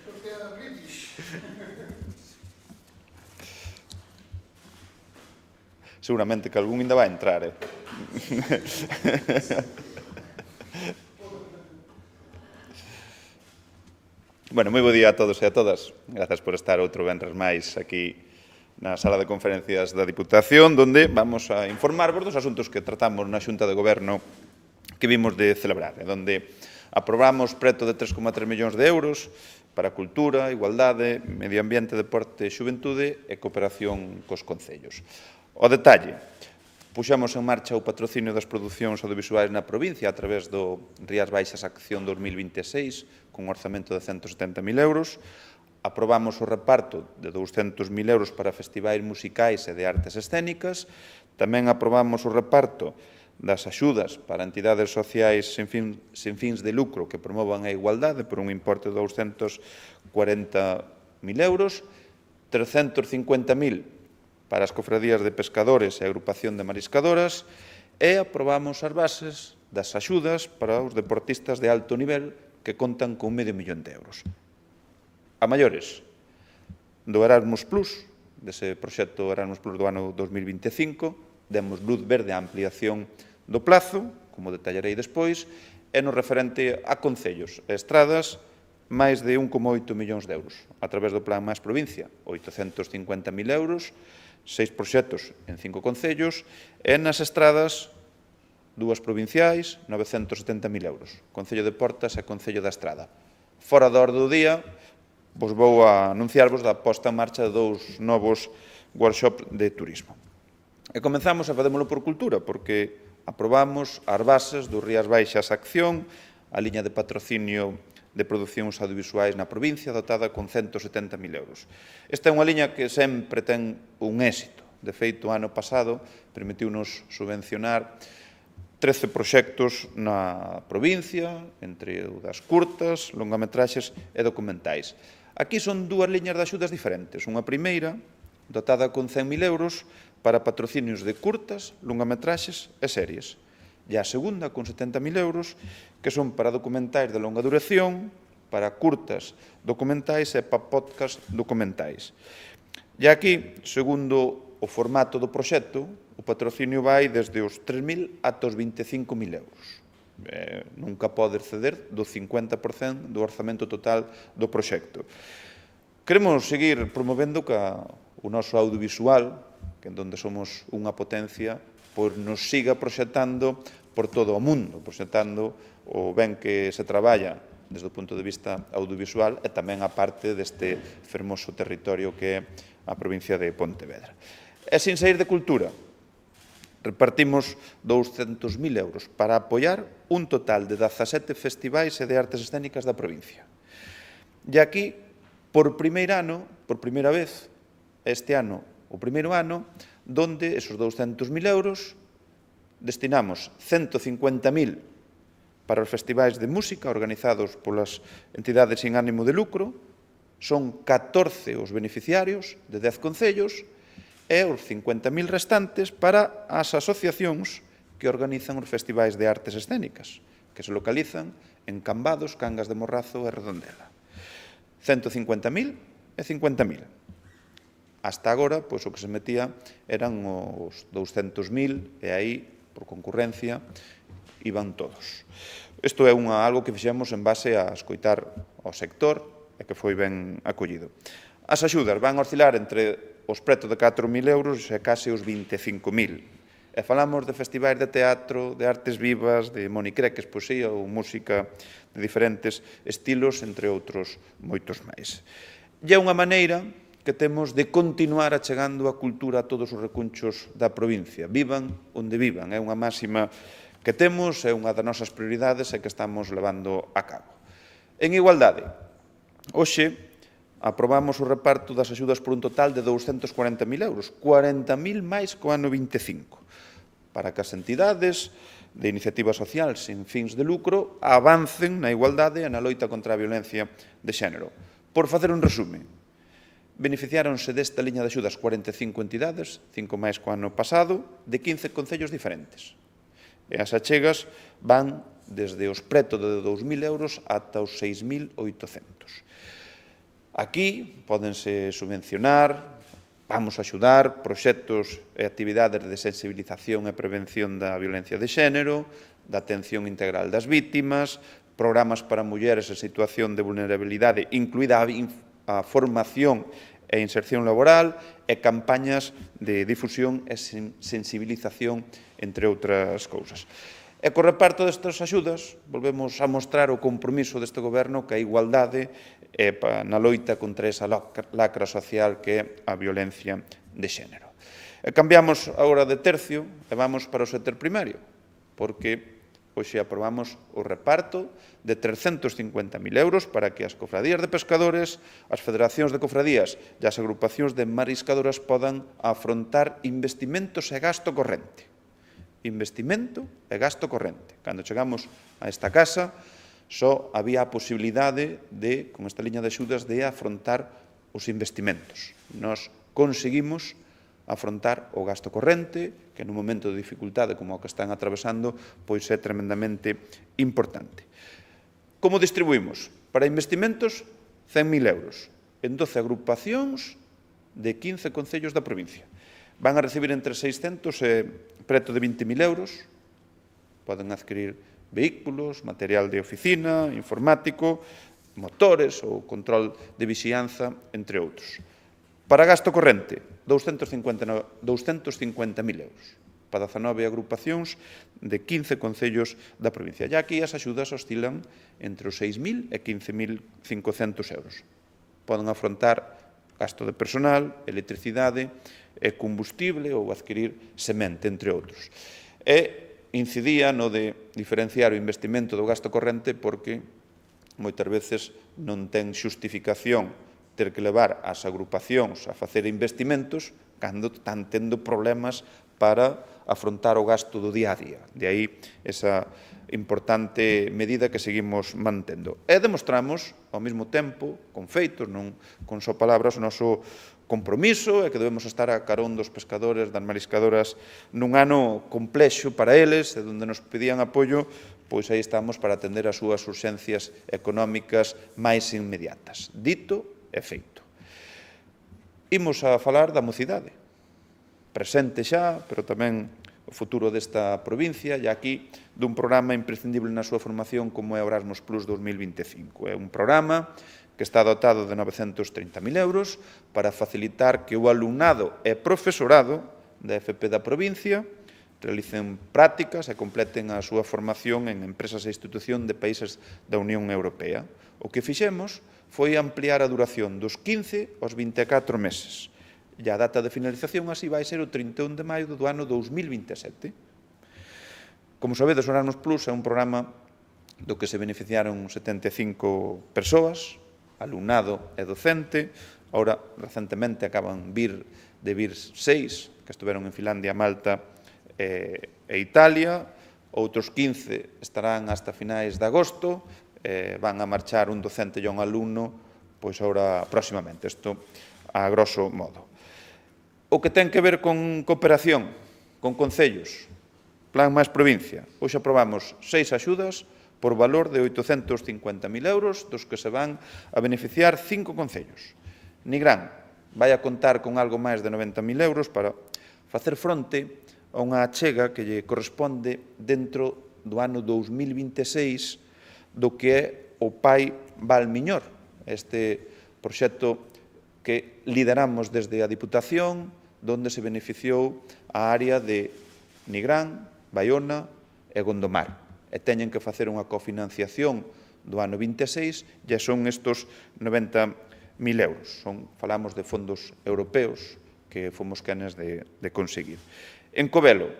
Porque é British. Seguramente que algún ainda vai entrar, Bueno, moi bo día a todos e a todas. Grazas por estar outro venres máis aquí na sala de conferencias da Diputación, donde vamos a informarvos dos asuntos que tratamos na Xunta de Goberno que vimos de celebrar, donde aprobamos preto de 3,3 millóns de euros para cultura, igualdade, medio ambiente, deporte, xuventude e cooperación cos concellos. O detalle, puxemos en marcha o patrocinio das producións audiovisuais na provincia a través do Rías Baixas Acción 2026, con un orzamento de 170.000 euros. Aprobamos o reparto de 200.000 euros para festivais musicais e de artes escénicas. Tamén aprobamos o reparto das axudas para entidades sociais sen fins de lucro que promovan a igualdade por un importe de 240.000 euros, 350.000 para as cofradías de pescadores e a agrupación de mariscadoras e aprobamos as bases das axudas para os deportistas de alto nivel que contan con 500.000 euros. A maiores, do Erasmus Plus, dese proxecto Erasmus Plus do ano 2025, demos luz verde á ampliación do plazo, como detallarei despois, e no referente a concellos e estradas, máis de 1,8 millóns de euros. A través do Plan Más Provincia, 850.000 euros, 6 proxectos en 5 concellos, e nas estradas, 2 provinciais, 970.000 euros. Concello de Portas e Concello da Estrada. Fora da orde do día, vos vou a anunciarvos da posta en marcha de 2 novos workshops de turismo. E comenzamos a facémolo por cultura, porque aprobamos as bases do Rías Baixas Acción, a liña de patrocinio de producións audiovisuais na provincia, dotada con 170.000 euros. Esta é unha liña que sempre ten un éxito. De feito, o ano pasado permitiu-nos subvencionar 13 proxectos na provincia, entre o das curtas, longametraxes e documentais. Aquí son 2 liñas de axudas diferentes. Unha primeira, dotada con 100.000 euros, para patrocinios de curtas, longametraxes e series. E a segunda, con 70.000 euros, que son para documentais de longa duración, para curtas documentais e para podcast documentais. E aquí, segundo o formato do proxecto, o patrocinio vai desde os 3.000 ata os 25.000 euros. Nunca pode exceder do 50% do orzamento total do proxecto. Queremos seguir promovendo que o noso audiovisual, que en donde somos unha potencia, pois nos siga proxectando por todo o mundo, proxectando o ben que se traballa desde o punto de vista audiovisual e tamén a parte deste fermoso territorio que é a provincia de Pontevedra. E sin sair de cultura, repartimos 200.000 euros para apoiar un total de 17 festivais e de artes escénicas da provincia. E aquí, por primeira vez, este ano, o primeiro ano, donde esos 200.000 euros destinamos 150.000 para os festivais de música organizados polas entidades sin ánimo de lucro, son 14 os beneficiarios de 10 concellos e os 50.000 restantes para as asociacións que organizan os festivais de artes escénicas, que se localizan en Cambados, Cangas de Morrazo e Redondela. 150.000 e 50.000. Hasta agora, pois, o que se metía eran os 200.000 e aí, por concurrencia, iban todos. Isto é algo que fixemos en base a escoitar ao sector e que foi ben acollido. As axudas van a oscilar entre os preto de 4.000 euros e case os 25.000. E falamos de festivais de teatro, de artes vivas, de monicreques, poesía ou música de diferentes estilos, entre outros moitos máis. E é unha maneira que temos de continuar achegando a cultura a todos os recunchos da provincia. Vivan onde vivan. É unha máxima que temos, é unha das nosas prioridades e que estamos levando a cabo. En igualdade, hoxe aprobamos o reparto das axudas por un total de 240.000 euros, 40.000 máis co ano 25, para que as entidades de iniciativa social sen fins de lucro avancen na igualdade e na loita contra a violencia de xénero. Por facer un resume, beneficiáronse desta liña de axudas 45 entidades, 5 máis co ano pasado, de 15 concellos diferentes. E as achegas van desde os preto de 2.000 euros ata os 6.800. Aquí pódense subvencionar, vamos a axudar proxectos e actividades de sensibilización e prevención da violencia de xénero, da atención integral das vítimas, programas para mulleres en situación de vulnerabilidade, incluída a formación e inserción laboral, e campañas de difusión e sensibilización, entre outras cousas. E co reparto destas axudas, volvemos a mostrar o compromiso deste goberno que a igualdade na loita contra esa lacra social que é a violencia de xénero. E cambiamos agora de tercio e vamos para o sector primario, porque hoxe aprobamos o reparto de 350.000 euros para que as cofradías de pescadores, as federacións de cofradías e as agrupacións de mariscadoras podan afrontar investimentos e gasto corrente. Investimento e gasto corrente. Cando chegamos a esta casa, só había a posibilidade de, con esta liña de axudas, de afrontar os investimentos. Nos conseguimos afrontar o gasto corrente, que nun momento de dificultade como o que están atravesando, pois é tremendamente importante. Como distribuímos? Para investimentos, 100.000 euros, en 12 agrupacións de 15 concellos da provincia. Van a recibir entre 600 e preto de 20.000 euros, poden adquirir vehículos, material de oficina, informático, motores ou control de vixianza, entre outros. Para gasto corrente, 250.000 euros, para 19 agrupacións de 15 concellos da provincia. E aquí as axudas oscilan entre os 6.000 e 15.500 euros. Poden afrontar gasto de personal, electricidade, combustible ou adquirir semente, entre outros. E incidía no de diferenciar o investimento do gasto corrente porque moitas veces non ten xustificación ter que levar as agrupacións a facer investimentos cando están tendo problemas para afrontar o gasto do día a día. De aí esa importante medida que seguimos mantendo. E demostramos, ao mesmo tempo, con feitos, non con só palabras, o noso compromiso e que debemos estar a carón dos pescadores, das mariscadoras, nun ano complexo para eles, e onde nos pedían apoio, pois aí estamos para atender as súas urxencias económicas máis inmediatas. Dito e feito. Imos a falar da mocidade. Presente xa, pero tamén o futuro desta provincia, e aquí dun programa imprescindible na súa formación como é o Erasmus Plus 2025. É un programa que está dotado de 930.000 euros para facilitar que o alumnado e profesorado da FP da provincia realicen prácticas e completen a súa formación en empresas e institución de países da Unión Europea. O que fixemos foi ampliar a duración dos 15 aos 24 meses. E a data de finalización así vai ser o 31 de maio do ano 2027. Como sabedes, o Erasmus Plus é un programa do que se beneficiaron 75 persoas, alumnado e docente. Ahora, recentemente, acaban de vir 6, que estuveron en Finlandia, Malta e Italia. Outros 15 estarán hasta finais de agosto. Van a marchar un docente e un alumno, pois agora próximamente. Isto a grosso modo. O que ten que ver con cooperación, con concellos, Plan Máis Provincia. Hoxe aprobamos 6 axudas por valor de 850.000 euros, dos que se van a beneficiar 5 concellos. Nigrán vai a contar con algo máis de 90.000 euros para facer fronte a unha achega que lle corresponde dentro do ano 2026 do que é o Pai Valmiñor, este proxecto que lideramos desde a Diputación, donde se beneficiou a área de Nigrán, Baiona e Gondomar. E teñen que facer unha cofinanciación do ano 26 e son estos 90.000 euros. Falamos de fondos europeos que fomos quenes de conseguir. En Covelo,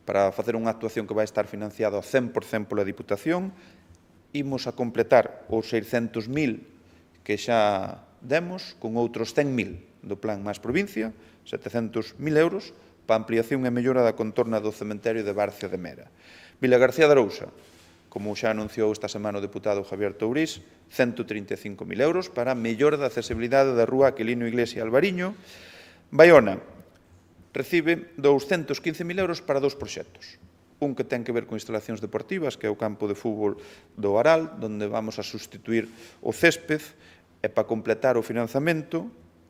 para facer unha actuación que vai estar financiada ao 100% pola Diputación, imos a completar os 600.000 que xa demos con outros 100.000 do Plan Máis Provincia, 700.000 euros, para ampliación e mellora da contorna do cementerio de Barcia de Mera. Vila García de Arousa, como xa anunciou esta semana o deputado Javier Tourís, 135.000 euros para a mellora da accesibilidade da rúa Aquilino Iglesia Alvariño. Baiona recibe 215.000 euros para 2 proxectos. Un que ten que ver con instalacións deportivas, que é o campo de fútbol do Aral, onde vamos a sustituir o césped, e para completar o financiamento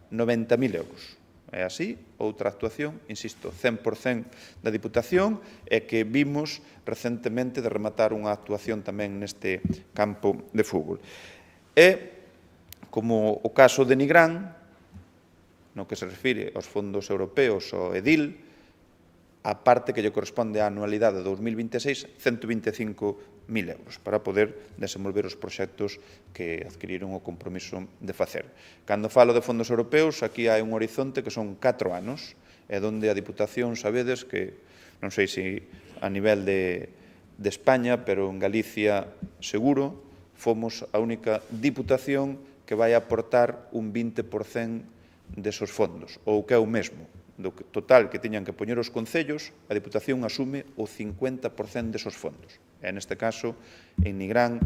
90.000 euros. É así, outra actuación, insisto, 100% da Diputación, e que vimos recentemente de rematar unha actuación tamén neste campo de fútbol. E, como o caso de Nigrán, no que se refire aos fondos europeos ao EDIL, a parte que lle corresponde á anualidade de 2026, 125.000 euros para poder desenvolver os proxectos que adquiriron o compromiso de facer. Cando falo de fondos europeos, aquí hai un horizonte que son 4 anos, e donde a Diputación, sabedes que, non sei se a nivel de España, pero en Galicia seguro, fomos a única Diputación que vai aportar un 20% desos fondos, ou que é o mesmo. Do total que tiñan que poñer os concellos, a Diputación asume o 50% desos fondos. E neste caso, en Nigrán,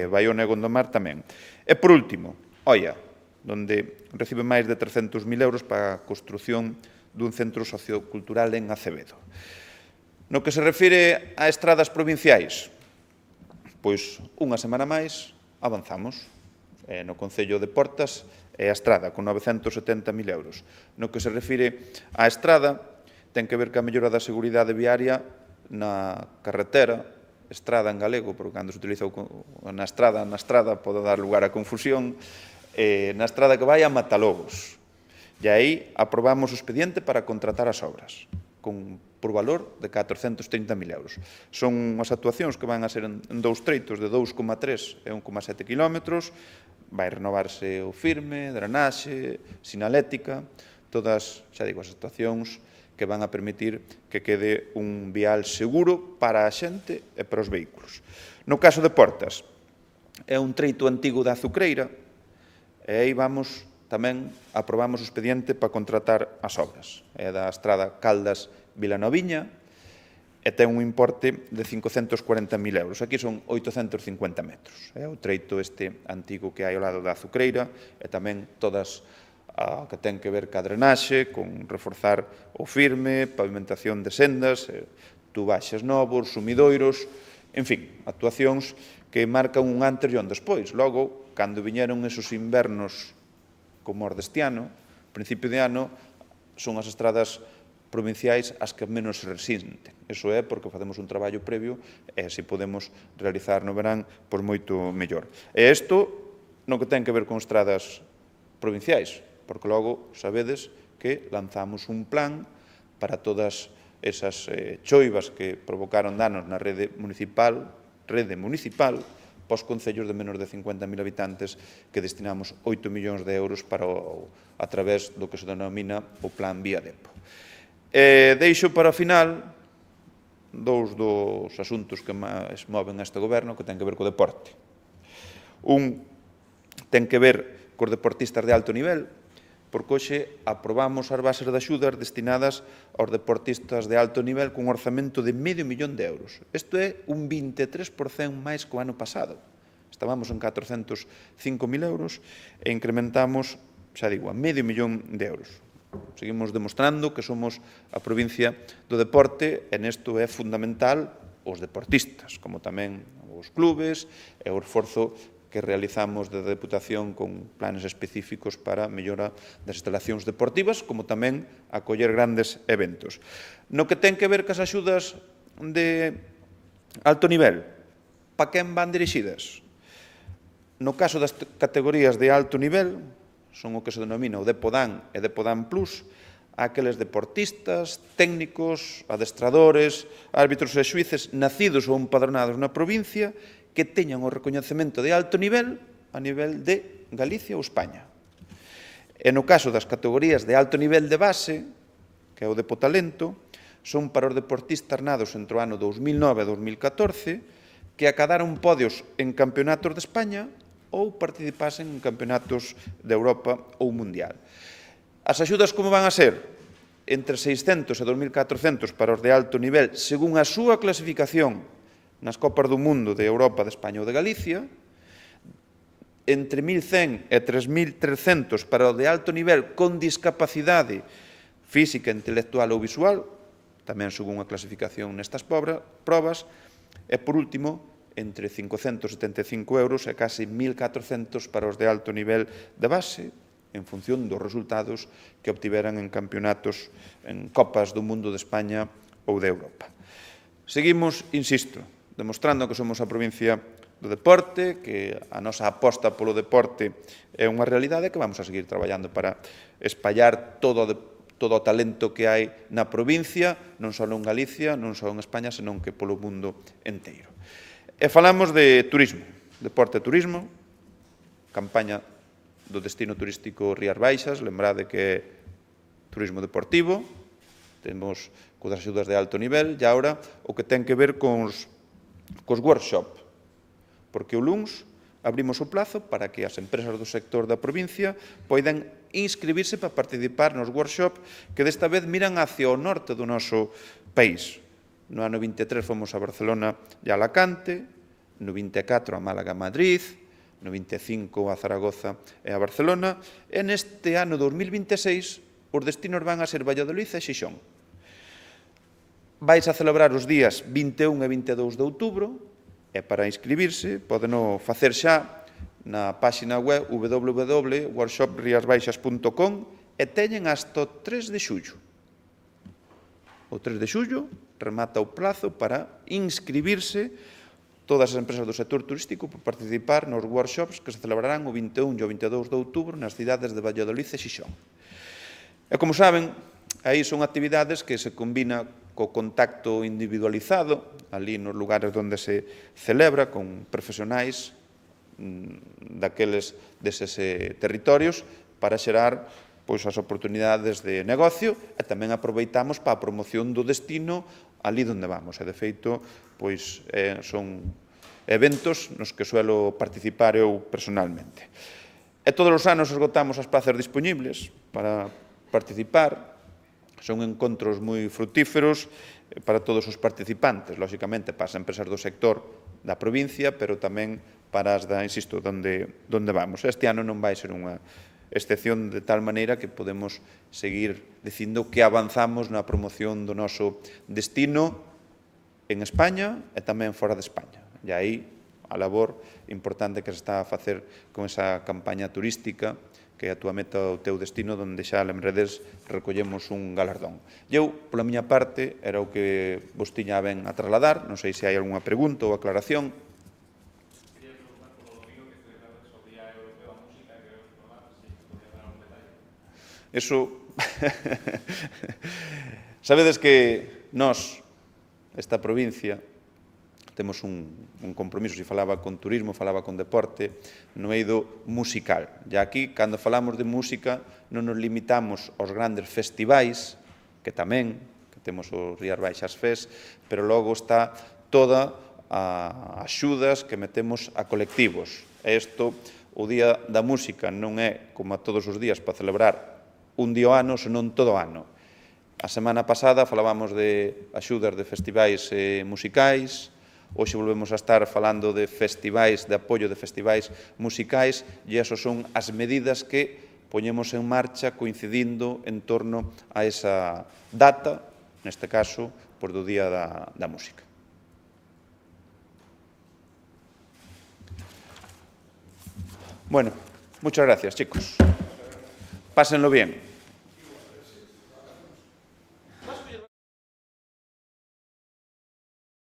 Baiona e Gondomar tamén. E por último, Oia, donde recibe máis de 300.000 euros para a construción dun centro sociocultural en Acevedo. No que se refire a estradas provinciais, pois unha semana máis avanzamos. No Concello de Portas e a estrada, con 970.000 euros. No que se refire á estrada, ten que ver ca mellora da seguridade viaria na carretera, estrada en galego, porque cando se utiliza na estrada pode dar lugar a confusión, na estrada que vai a Matalobos. E aí aprobamos o expediente para contratar as obras, por valor de 430.000 euros. Son unhas actuacións que van a ser en 2 treitos de 2,3 e 1,7 kilómetros, vai renovarse o firme, drenaxe, sinalética, todas, xa digo, as actuacións que van a permitir que quede un vial seguro para a xente e para os vehículos. No caso de Portas, é un treito antigo da Azucreira, e aí tamén aprobamos o expediente para contratar as obras. É da estrada Caldas-Vilanoviña e ten un importe de 540.000 euros. Aquí son 850 metros. É o treito este antigo que hai ao lado da Azucreira e tamén todas que ten que ver ca drenaxe, con reforzar o firme, pavimentación de sendas, tubaxes novos, sumidoiros, en fin, actuacións que marcan un antes e un despois. Logo, cando viñeron esos invernos como os deste ano, principio de ano, son as estradas provinciais as que menos se resisten. Iso é porque facemos un traballo previo e se podemos realizar no verán, pois moito mellor. E isto non que ten que ver con estradas provinciais, porque logo sabedes que lanzamos un plan para todas esas choivas que provocaron danos na rede municipal, pos concellos de menos de 50.000 habitantes que destinamos 8 millóns de euros a través do que se denomina o Plan Vía Depo. Deixo para o final dous dos asuntos que máis moven este goberno que ten que ver co deporte. Un ten que ver cos deportistas de alto nivel, porque hoxe aprobamos as bases de axudas destinadas aos deportistas de alto nivel con un orzamento de $500.000 de euros. Isto é un 23% máis que o ano pasado. Estábamos en 405.000 euros e incrementamos, xa digo, a $500.000 de euros. Seguimos demostrando que somos a provincia do deporte e nesto é fundamental os deportistas, como tamén os clubes e o esforzo que realizamos desde a Deputación con planes específicos para a mellora das instalacións deportivas, como tamén acoller grandes eventos. No que ten que ver cas axudas de alto nivel, pa quen van dirixidas? No caso das categorías de alto nivel, son o que se denomina o Depodan e Depodan Plus, aqueles deportistas, técnicos, adestradores, árbitros e xuíces nacidos ou empadronados na provincia que teñan o recoñecemento de alto nivel a nivel de Galicia ou España. E no caso das categorías de alto nivel de base, que é o Depotalento, son para os deportistas nados entre o ano 2009 e 2014 que acadaron podios en campeonatos de España ou participasen en campeonatos de Europa ou mundial. As axudas como van a ser? Entre 600 e 2.400 para os de alto nivel según a súa clasificación nas Copas do Mundo de Europa, de España ou de Galicia, entre 1.100 e 3.300 para o de alto nivel con discapacidade física, intelectual ou visual, tamén según a clasificación nestas probas, e, por último, entre 575 euros e casi 1.400 para os de alto nivel de base, en función dos resultados que obtiveran en campeonatos, en Copas do Mundo de España ou de Europa. Seguimos, insisto, demostrando que somos a provincia do deporte, que a nosa aposta polo deporte é unha realidade, que vamos a seguir traballando para espallar todo o talento que hai na provincia, non só en Galicia, non só en España, senón que polo mundo enteiro. E falamos de turismo, deporte e turismo, campaña do destino turístico Rías Baixas, lembrade que é turismo deportivo, temos coas axudas de alto nivel, e agora o que ten que ver cos workshop, porque o luns abrimos o plazo para que as empresas do sector da provincia poidan inscribirse para participar nos workshop que desta vez miran hacia o norte do noso país. No ano 23 fomos a Barcelona e a Alacante, no 24 a Málaga e Madrid, no 25 a Zaragoza e a Barcelona, e neste ano 2026 os destinos van a ser Valladolid e Xixón. Vais a celebrar os días 21 e 22 de outubro, e para inscribirse podeno facer xa na páxina web www.workshopriasbaixas.com e teñen hasta o 3 de xullo. O 3 de xullo remata o plazo para inscribirse todas as empresas do sector turístico para participar nos workshops que se celebrarán o 21 e o 22 de outubro nas cidades de Valladolid e Xixón. E como saben, aí son actividades que se combina co contacto individualizado, ali nos lugares onde se celebra, con profesionais deses territorios, para xerar as oportunidades de negocio e tamén aproveitamos para a promoción do destino ali onde vamos. E, de feito, son eventos nos que suelo participar eu personalmente. E todos os anos esgotamos as plazas disponibles para participar. Son encontros moi frutíferos para todos os participantes, lóxicamente para as empresas do sector da provincia, pero tamén para as da, insisto, donde vamos. Este ano non vai ser unha excepción, de tal maneira que podemos seguir dicindo que avanzamos na promoción do noso destino en España e tamén fora de España. E aí a labor importante que se está a facer con esa campaña turística, que é a túa meta, o teu destino, onde xa, lembredes, recollemos un galardón. E eu, pola miña parte, era o que vos tiña ben a trasladar. Non sei se hai algunha pregunta ou aclaración. Quería preguntar polo domingo que celebrades o Día Europeo da Música, que queremos informar, se podía dar un detalle. Eso... Sabedes que nós, esta provincia, temos un compromiso, se falaba con turismo, falaba con deporte, no eido musical. E aquí, cando falamos de música, non nos limitamos aos grandes festivais, que tamén, que temos o Rías Baixas Fest, pero logo está toda as axudas que metemos a colectivos. E isto, o Día da Música, non é, como a todos os días, para celebrar un día ao ano, senón todo o ano. A semana pasada falábamos de axudas de festivais musicais. Hoxe volvemos a estar falando de festivais, de apoio de festivais musicais, e esas son as medidas que poñemos en marcha coincidindo en torno a esa data, neste caso, do Día da Música. Bueno, muchas gracias, chicos. Pásenlo bien.